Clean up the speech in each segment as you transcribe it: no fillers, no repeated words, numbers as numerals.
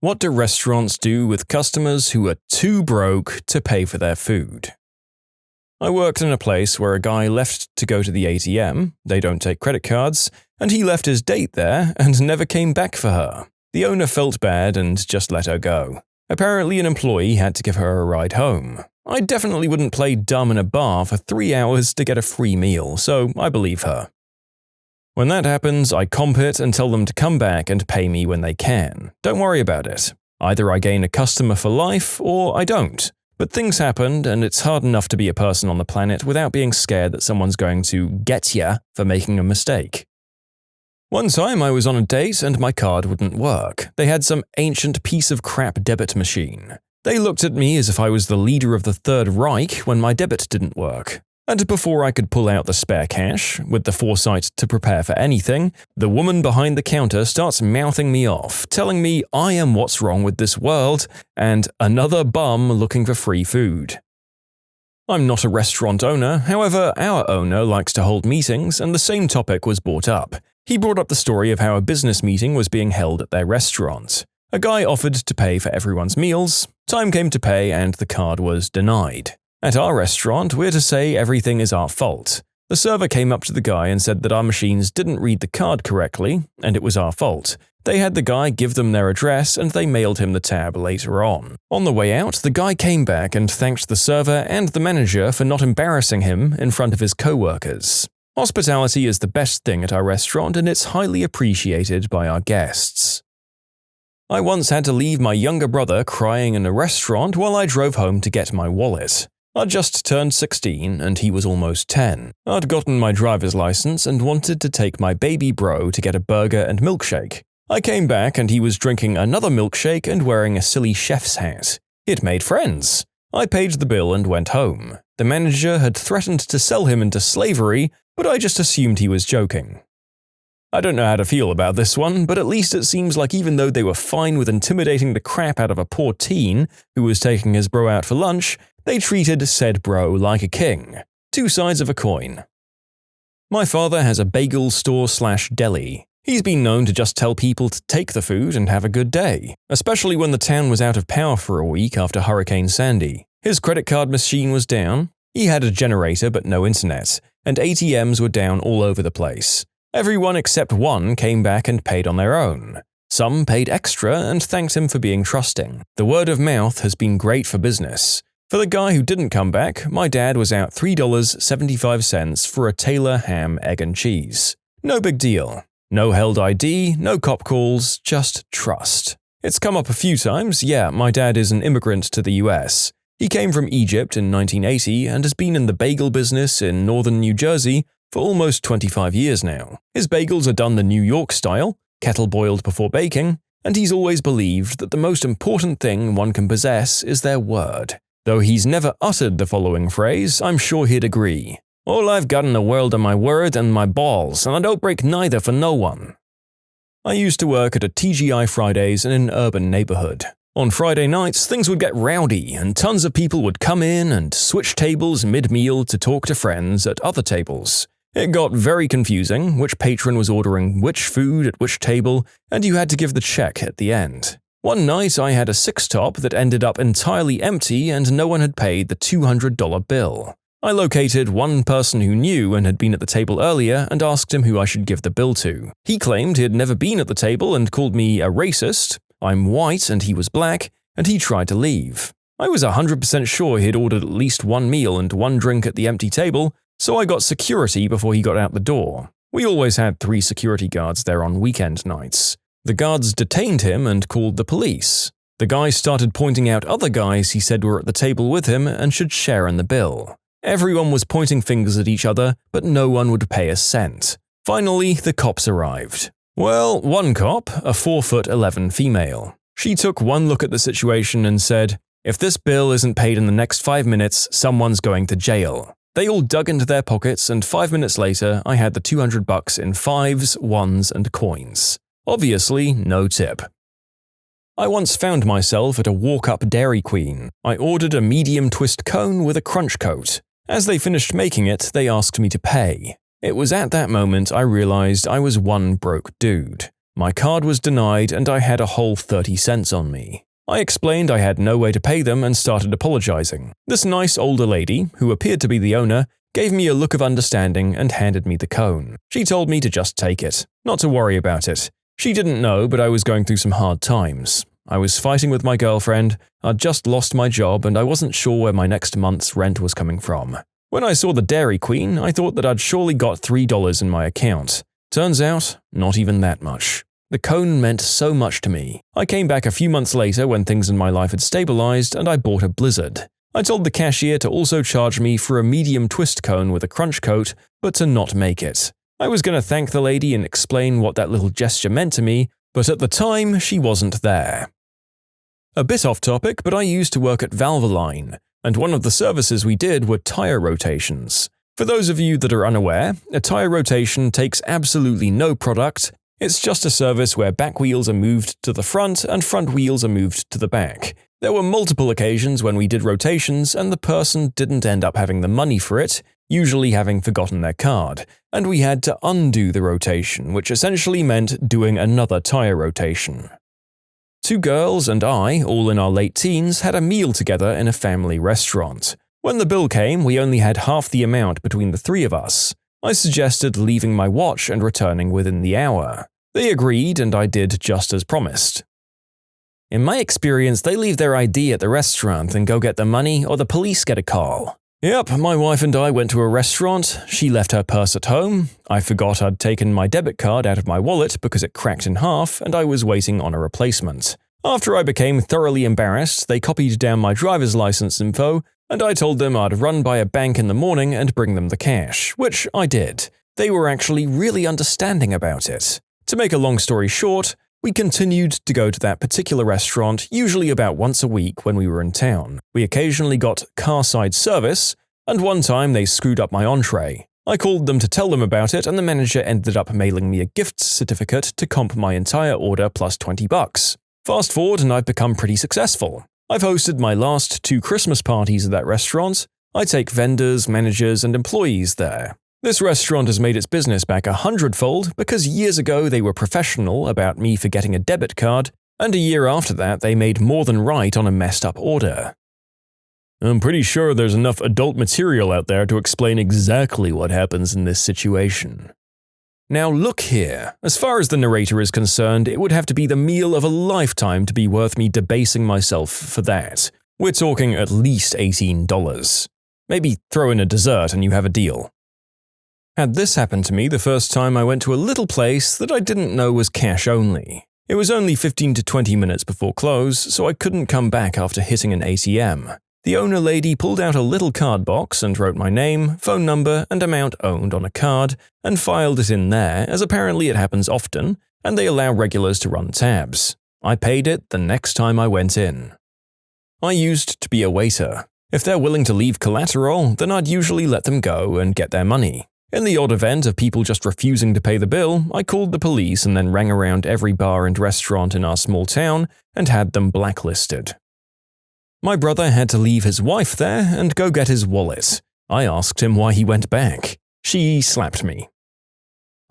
What do restaurants do with customers who are too broke to pay for their food? I worked in a place where a guy left to go to the ATM, they don't take credit cards, and he left his date there and never came back for her. The owner felt bad and just let her go. Apparently an employee had to give her a ride home. I definitely wouldn't play dumb in a bar for 3 hours to get a free meal, so I believe her. When that happens, I comp it and tell them to come back and pay me when they can. Don't worry about it. Either I gain a customer for life, or I don't. But things happened, and it's hard enough to be a person on the planet without being scared that someone's going to get ya for making a mistake. One time I was on a date and my card wouldn't work. They had some ancient piece of crap debit machine. They looked at me as if I was the leader of the Third Reich when my debit didn't work. And before I could pull out the spare cash, with the foresight to prepare for anything, the woman behind the counter starts mouthing me off, telling me I am what's wrong with this world, and another bum looking for free food. I'm not a restaurant owner, however, our owner likes to hold meetings, and the same topic was brought up. He brought up the story of how a business meeting was being held at their restaurant. A guy offered to pay for everyone's meals, time came to pay, and the card was denied. At our restaurant, we're to say everything is our fault. The server came up to the guy and said that our machines didn't read the card correctly, and it was our fault. They had the guy give them their address and they mailed him the tab later on. On the way out, the guy came back and thanked the server and the manager for not embarrassing him in front of his co-workers. Hospitality is the best thing at our restaurant and it's highly appreciated by our guests. I once had to leave my younger brother crying in a restaurant while I drove home to get my wallet. I'd just turned 16 and he was almost 10. I'd gotten my driver's license and wanted to take my baby bro to get a burger and milkshake. I came back and he was drinking another milkshake and wearing a silly chef's hat. It made friends. I paid the bill and went home. The manager had threatened to sell him into slavery, but I just assumed he was joking. I don't know how to feel about this one, but at least it seems like even though they were fine with intimidating the crap out of a poor teen who was taking his bro out for lunch, they treated said bro like a king. Two sides of a coin. My father has a bagel store/deli. He's been known to just tell people to take the food and have a good day, especially when the town was out of power for a week after Hurricane Sandy. His credit card machine was down, he had a generator but no internet, and ATMs were down all over the place. Everyone except one came back and paid on their own. Some paid extra and thanked him for being trusting. The word of mouth has been great for business. For the guy who didn't come back, my dad was out $3.75 for a Taylor ham, egg and cheese. No big deal. No held ID, no cop calls, just trust. It's come up a few times, yeah, my dad is an immigrant to the US. He came from Egypt in 1980 and has been in the bagel business in northern New Jersey for almost 25 years now. His bagels are done the New York style, kettle-boiled before baking, and he's always believed that the most important thing one can possess is their word. Though he's never uttered the following phrase, I'm sure he'd agree. All I've got in the world are my word and my balls, and I don't break neither for no one. I used to work at a TGI Fridays in an urban neighborhood. On Friday nights, things would get rowdy, and tons of people would come in and switch tables mid-meal to talk to friends at other tables. It got very confusing, which patron was ordering which food at which table, and you had to give the check at the end. One night I had a six-top that ended up entirely empty and no one had paid the $200 bill. I located one person who knew and had been at the table earlier and asked him who I should give the bill to. He claimed he had never been at the table and called me a racist. I'm white and he was black, and he tried to leave. I was 100% sure he had ordered at least one meal and one drink at the empty table, so I got security before he got out the door. We always had 3 security guards there on weekend nights. The guards detained him and called the police. The guy started pointing out other guys he said were at the table with him and should share in the bill. Everyone was pointing fingers at each other, but no one would pay a cent. Finally, the cops arrived. Well, one cop, a 4'11" female. She took one look at the situation and said, "If this bill isn't paid in the next 5 minutes, someone's going to jail." They all dug into their pockets and 5 minutes later, I had the $200 in 5s, 1s, and coins. Obviously, no tip. I once found myself at a walk-up Dairy Queen. I ordered a medium twist cone with a crunch coat. As they finished making it, they asked me to pay. It was at that moment I realized I was one broke dude. My card was denied and I had a whole 30 cents on me. I explained I had no way to pay them and started apologizing. This nice older lady, who appeared to be the owner, gave me a look of understanding and handed me the cone. She told me to just take it, not to worry about it. She didn't know, but I was going through some hard times. I was fighting with my girlfriend, I'd just lost my job, and I wasn't sure where my next month's rent was coming from. When I saw the Dairy Queen, I thought that I'd surely got $3 in my account. Turns out, not even that much. The cone meant so much to me. I came back a few months later when things in my life had stabilized and I bought a Blizzard. I told the cashier to also charge me for a medium twist cone with a crunch coat, but to not make it. I was going to thank the lady and explain what that little gesture meant to me, but at the time, she wasn't there. A bit off topic, but I used to work at Valvoline, and one of the services we did were tire rotations. For those of you that are unaware, a tire rotation takes absolutely no product. It's just a service where back wheels are moved to the front and front wheels are moved to the back. There were multiple occasions when we did rotations and the person didn't end up having the money for it, usually having forgotten their card, and we had to undo the rotation, which essentially meant doing another tire rotation. 2 girls and I, all in our late teens, had a meal together in a family restaurant. When the bill came, we only had half the amount between the 3 of us. I suggested leaving my watch and returning within the hour. They agreed, and I did just as promised. In my experience, they leave their ID at the restaurant and go get the money, or the police get a call. Yep, my wife and I went to a restaurant, she left her purse at home, I forgot I'd taken my debit card out of my wallet because it cracked in half and I was waiting on a replacement. After I became thoroughly embarrassed, they copied down my driver's license info, and I told them I'd run by a bank in the morning and bring them the cash, which I did. They were actually really understanding about it. To make a long story short, we continued to go to that particular restaurant usually about once a week when we were in town. We occasionally got car-side service, and one time they screwed up my entree. I called them to tell them about it, and the manager ended up mailing me a gift certificate to comp my entire order plus $20. Fast forward and I've become pretty successful. I've hosted my last 2 Christmas parties at that restaurant. I take vendors, managers, and employees there. This restaurant has made its business back 100-fold because years ago they were professional about me forgetting a debit card, and a year after that they made more than right on a messed up order. I'm pretty sure there's enough adult material out there to explain exactly what happens in this situation. Now look here, as far as the narrator is concerned, it would have to be the meal of a lifetime to be worth me debasing myself for that. We're talking at least $18. Maybe throw in a dessert and you have a deal. Had this happened to me the first time I went to a little place that I didn't know was cash only. It was only 15 to 20 minutes before close, so I couldn't come back after hitting an ATM. The owner lady pulled out a little card box and wrote my name, phone number, and amount owned on a card, and filed it in there, as apparently it happens often, and they allow regulars to run tabs. I paid it the next time I went in. I used to be a waiter. If they're willing to leave collateral, then I'd usually let them go and get their money. In the odd event of people just refusing to pay the bill, I called the police and then rang around every bar and restaurant in our small town and had them blacklisted. My brother had to leave his wife there and go get his wallet. I asked him why he went back. She slapped me.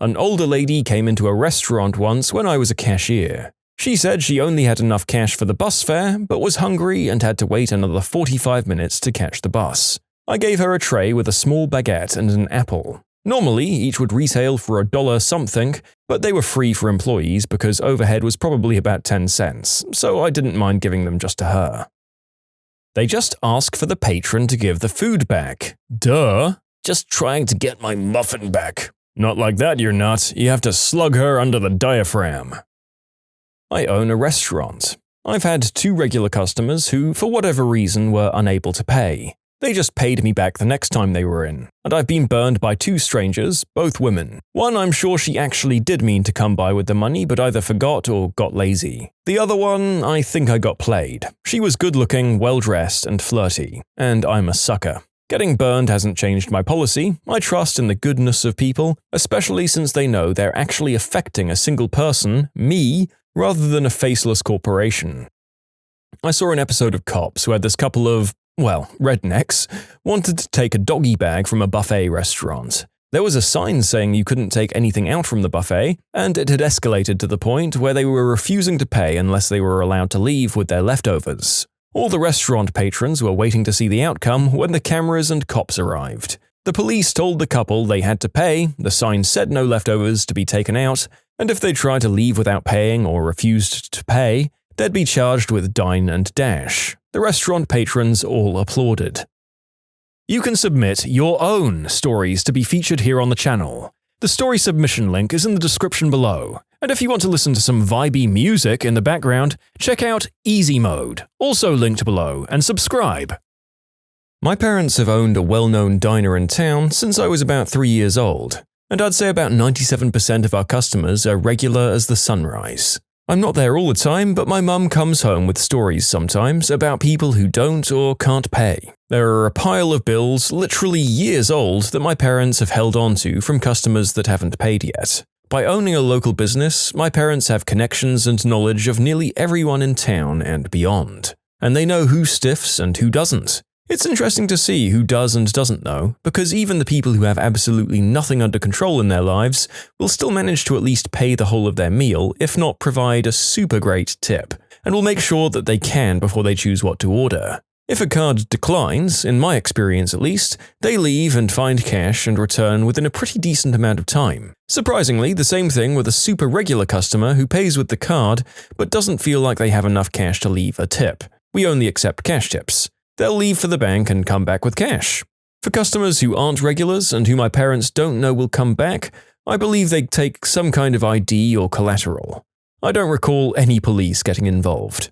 An older lady came into a restaurant once when I was a cashier. She said she only had enough cash for the bus fare, but was hungry and had to wait another 45 minutes to catch the bus. I gave her a tray with a small baguette and an apple. Normally, each would retail for $1 something, but they were free for employees because overhead was probably about 10 cents, so I didn't mind giving them just to her. They just ask for the patron to give the food back. Duh. Just trying to get my muffin back. Not like that, you're not. You have to slug her under the diaphragm. I own a restaurant. I've had 2 regular customers who, for whatever reason, were unable to pay. They just paid me back the next time they were in, and I've been burned by 2 strangers, both women. One I'm sure she actually did mean to come by with the money but either forgot or got lazy. The other one, I think I got played. She was good-looking, well-dressed, and flirty, and I'm a sucker. Getting burned hasn't changed my policy. I trust in the goodness of people, especially since they know they're actually affecting a single person, me, rather than a faceless corporation. I saw an episode of Cops where this couple of rednecks, wanted to take a doggy bag from a buffet restaurant. There was a sign saying you couldn't take anything out from the buffet, and it had escalated to the point where they were refusing to pay unless they were allowed to leave with their leftovers. All the restaurant patrons were waiting to see the outcome when the cameras and cops arrived. The police told the couple they had to pay, the sign said no leftovers to be taken out, and if they tried to leave without paying or refused to pay, they'd be charged with dine and dash. The restaurant patrons all applauded. You can submit your own stories to be featured here on the channel. The story submission link is in the description below. And if you want to listen to some vibey music in the background, check out easymode, also linked below, and subscribe. My parents have owned a well-known diner in town since I was about 3 years old, and I'd say about 97% of our customers are regular as the sunrise. I'm not there all the time, but my mum comes home with stories sometimes about people who don't or can't pay. There are a pile of bills literally years old that my parents have held on to from customers that haven't paid yet. By owning a local business, my parents have connections and knowledge of nearly everyone in town and beyond. And they know who stiffs and who doesn't. It's interesting to see who does and doesn't know, because even the people who have absolutely nothing under control in their lives will still manage to at least pay the whole of their meal, if not provide a super great tip, and will make sure that they can before they choose what to order. If a card declines, in my experience at least, they leave and find cash and return within a pretty decent amount of time. Surprisingly, the same thing with a super regular customer who pays with the card but doesn't feel like they have enough cash to leave a tip. We only accept cash tips. They'll leave for the bank and come back with cash. For customers who aren't regulars and who my parents don't know will come back, I believe they take some kind of ID or collateral. I don't recall any police getting involved.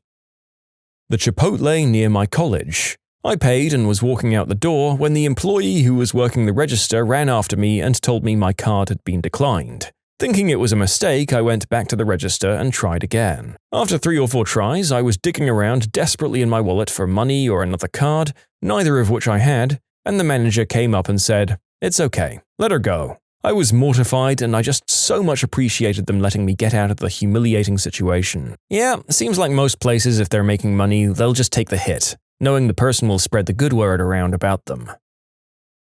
The Chipotle near my college. I paid and was walking out the door when the employee who was working the register ran after me and told me my card had been declined. Thinking it was a mistake, I went back to the register and tried again. After 3 or 4 tries, I was digging around desperately in my wallet for money or another card, neither of which I had, and the manager came up and said, "It's okay, let her go." I was mortified and I just so much appreciated them letting me get out of the humiliating situation. Yeah, seems like most places if they're making money, they'll just take the hit, knowing the person will spread the good word around about them.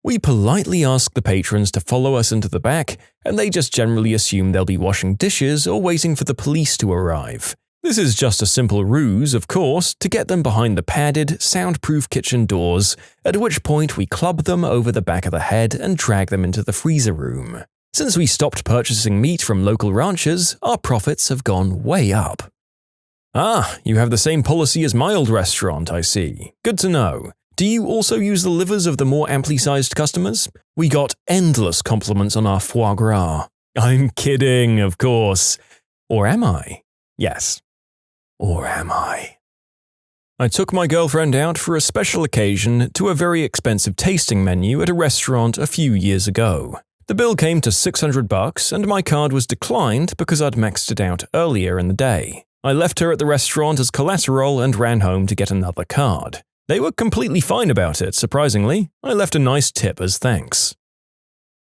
We politely ask the patrons to follow us into the back, and they just generally assume they'll be washing dishes or waiting for the police to arrive. This is just a simple ruse, of course, to get them behind the padded, soundproof kitchen doors, at which point we club them over the back of the head and drag them into the freezer room. Since we stopped purchasing meat from local ranchers, our profits have gone way up. Ah, you have the same policy as my old restaurant, I see. Good to know. Do you also use the livers of the more amply sized customers? We got endless compliments on our foie gras. I'm kidding, of course. Or am I? Yes. Or am I? I took my girlfriend out for a special occasion to a very expensive tasting menu at a restaurant a few years ago. The bill came to $600 and my card was declined because I'd maxed it out earlier in the day. I left her at the restaurant as collateral and ran home to get another card. They were completely fine about it, surprisingly. I left a nice tip as thanks.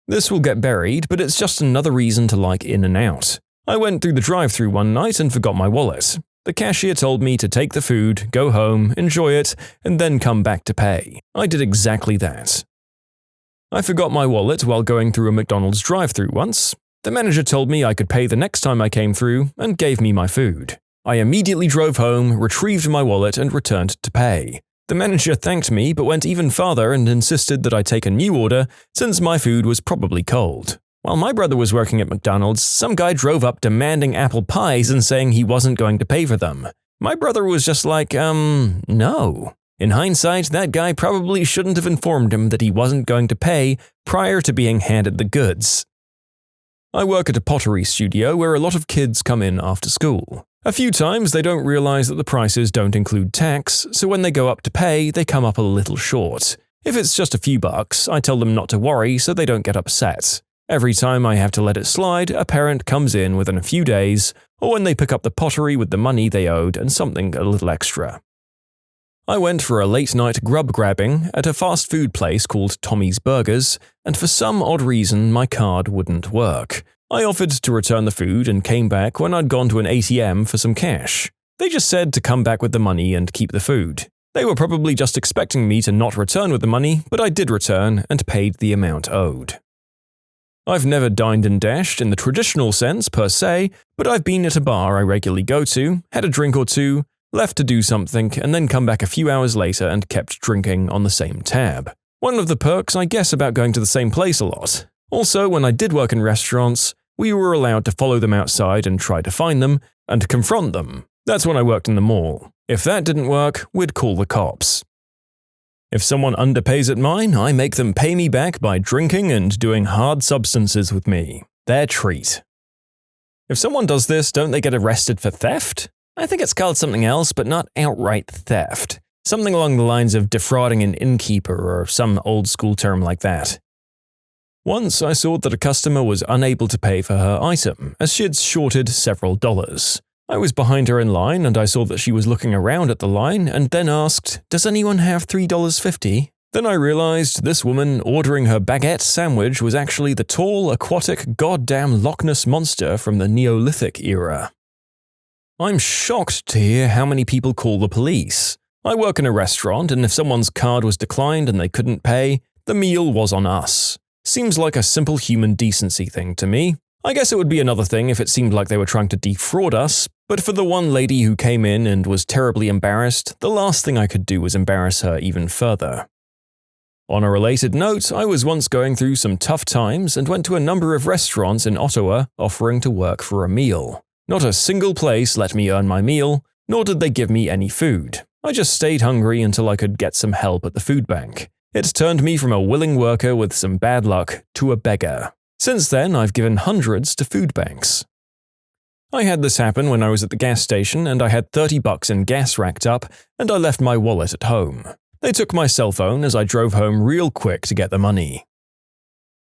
This will get buried, but it's just another reason to like In-N-Out. I went through the drive-thru one night and forgot my wallet. The cashier told me to take the food, go home, enjoy it, and then come back to pay. I did exactly that. I forgot my wallet while going through a McDonald's drive-thru once. The manager told me I could pay the next time I came through and gave me my food. I immediately drove home, retrieved my wallet, and returned to pay. The manager thanked me but went even farther and insisted that I take a new order since my food was probably cold. While my brother was working at McDonald's, some guy drove up demanding apple pies and saying he wasn't going to pay for them. My brother was just like, no. In hindsight, that guy probably shouldn't have informed him that he wasn't going to pay prior to being handed the goods. I work at a pottery studio where a lot of kids come in after school. A few times they don't realize that the prices don't include tax, so when they go up to pay, they come up a little short. If it's just a few bucks, I tell them not to worry so they don't get upset. Every time I have to let it slide, a parent comes in within a few days, or when they pick up the pottery with the money they owed and something a little extra. I went for a late-night grub grabbing at a fast food place called Tommy's Burgers, and for some odd reason my card wouldn't work. I offered to return the food and came back when I'd gone to an ATM for some cash. They just said to come back with the money and keep the food. They were probably just expecting me to not return with the money, but I did return and paid the amount owed. I've never dined and dashed in the traditional sense per se, but I've been at a bar I regularly go to, had a drink or two, left to do something, and then come back a few hours later and kept drinking on the same tab. One of the perks, I guess, about going to the same place a lot. Also, when I did work in restaurants, we were allowed to follow them outside and try to find them and confront them. That's when I worked in the mall. If that didn't work, we'd call the cops. If someone underpays at mine, I make them pay me back by drinking and doing hard substances with me. Their treat. If someone does this, don't they get arrested for theft? I think it's called something else, but not outright theft. Something along the lines of defrauding an innkeeper or some old school term like that. Once I saw that a customer was unable to pay for her item, as she had shorted several dollars. I was behind her in line and I saw that she was looking around at the line and then asked, "Does anyone have $3.50? Then I realized this woman ordering her baguette sandwich was actually the tall, aquatic, goddamn Loch Ness monster from the Neolithic era. I'm shocked to hear how many people call the police. I work in a restaurant and if someone's card was declined and they couldn't pay, the meal was on us. Seems like a simple human decency thing to me. I guess it would be another thing if it seemed like they were trying to defraud us, but for the one lady who came in and was terribly embarrassed, the last thing I could do was embarrass her even further. On a related note, I was once going through some tough times and went to a number of restaurants in Ottawa offering to work for a meal. Not a single place let me earn my meal, nor did they give me any food. I just stayed hungry until I could get some help at the food bank. It turned me from a willing worker with some bad luck to a beggar. Since then, I've given hundreds to food banks. I had this happen when I was at the gas station and I had $30 in gas racked up and I left my wallet at home. They took my cell phone as I drove home real quick to get the money.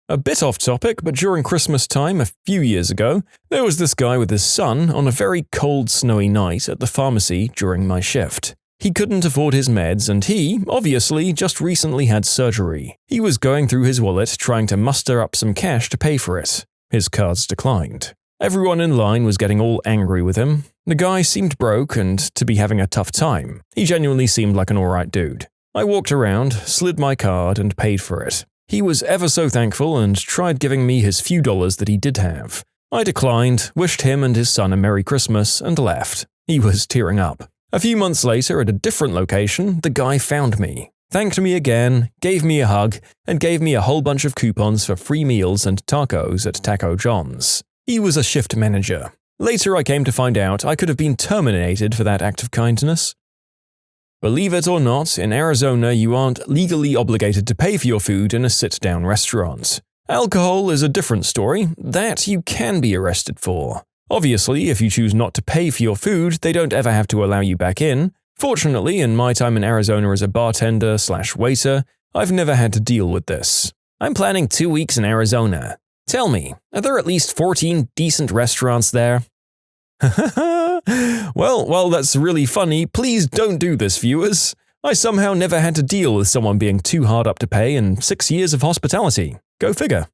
A bit off topic, but during Christmas time a few years ago, there was this guy with his son on a very cold, snowy night at the pharmacy during my shift. He couldn't afford his meds and he, obviously, just recently had surgery. He was going through his wallet trying to muster up some cash to pay for it. His cards declined. Everyone in line was getting all angry with him. The guy seemed broke and to be having a tough time. He genuinely seemed like an alright dude. I walked around, slid my card and paid for it. He was ever so thankful and tried giving me his few dollars that he did have. I declined, wished him and his son a Merry Christmas and left. He was tearing up. A few months later, at a different location, the guy found me, thanked me again, gave me a hug, and gave me a whole bunch of coupons for free meals and tacos at Taco John's. He was a shift manager. Later I came to find out I could have been terminated for that act of kindness. Believe it or not, in Arizona you aren't legally obligated to pay for your food in a sit-down restaurant. Alcohol is a different story. That you can be arrested for. Obviously, if you choose not to pay for your food, they don't ever have to allow you back in. Fortunately, in my time in Arizona as a bartender/waiter, I've never had to deal with this. I'm planning 2 weeks in Arizona. Tell me, are there at least 14 decent restaurants there? Well, while that's really funny, please don't do this, viewers. I somehow never had to deal with someone being too hard up to pay in 6 years of hospitality. Go figure.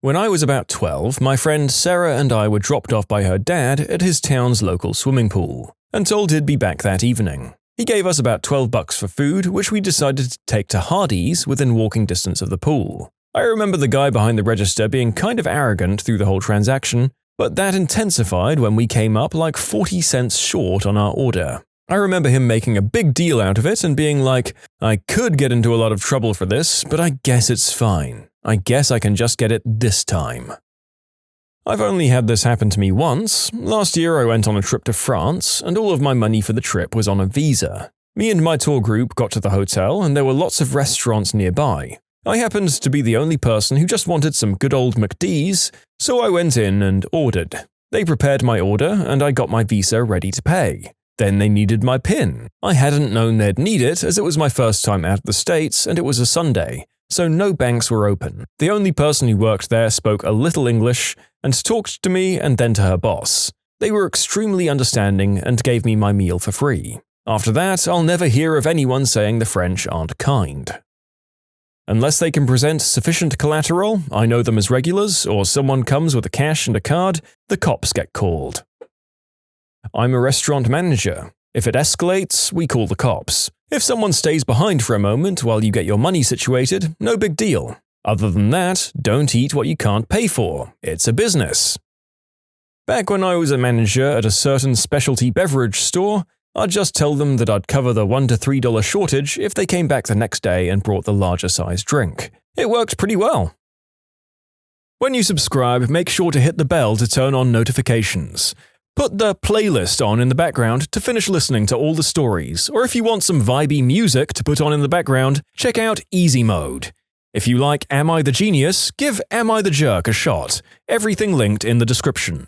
When I was about 12, my friend Sarah and I were dropped off by her dad at his town's local swimming pool, and told he'd be back that evening. He gave us about $12 for food, which we decided to take to Hardee's within walking distance of the pool. I remember the guy behind the register being kind of arrogant through the whole transaction, but that intensified when we came up like 40 cents short on our order. I remember him making a big deal out of it and being like, "I could get into a lot of trouble for this, but I guess it's fine. I guess I can just get it this time." I've only had this happen to me once. Last year I went on a trip to France, and all of my money for the trip was on a visa. Me and my tour group got to the hotel, and there were lots of restaurants nearby. I happened to be the only person who just wanted some good old McD's, so I went in and ordered. They prepared my order, and I got my visa ready to pay. Then they needed my PIN. I hadn't known they'd need it, as it was my first time out of the States, and it was a Sunday, so no banks were open. The only person who worked there spoke a little English and talked to me and then to her boss. They were extremely understanding and gave me my meal for free. After that, I'll never hear of anyone saying the French aren't kind. Unless they can present sufficient collateral, I know them as regulars, or someone comes with a cash and a card, the cops get called. I'm a restaurant manager. If it escalates, we call the cops. If someone stays behind for a moment while you get your money situated, no big deal. Other than that, don't eat what you can't pay for. It's a business. Back when I was a manager at a certain specialty beverage store, I'd just tell them that I'd cover the $1 to $3 shortage if they came back the next day and brought the larger size drink. It worked pretty well. When you subscribe, make sure to hit the bell to turn on notifications. Put the playlist on in the background to finish listening to all the stories, or if you want some vibey music to put on in the background, check out easymode. If you like Am I the Genius, give Am I the Jerk a shot. Everything linked in the description.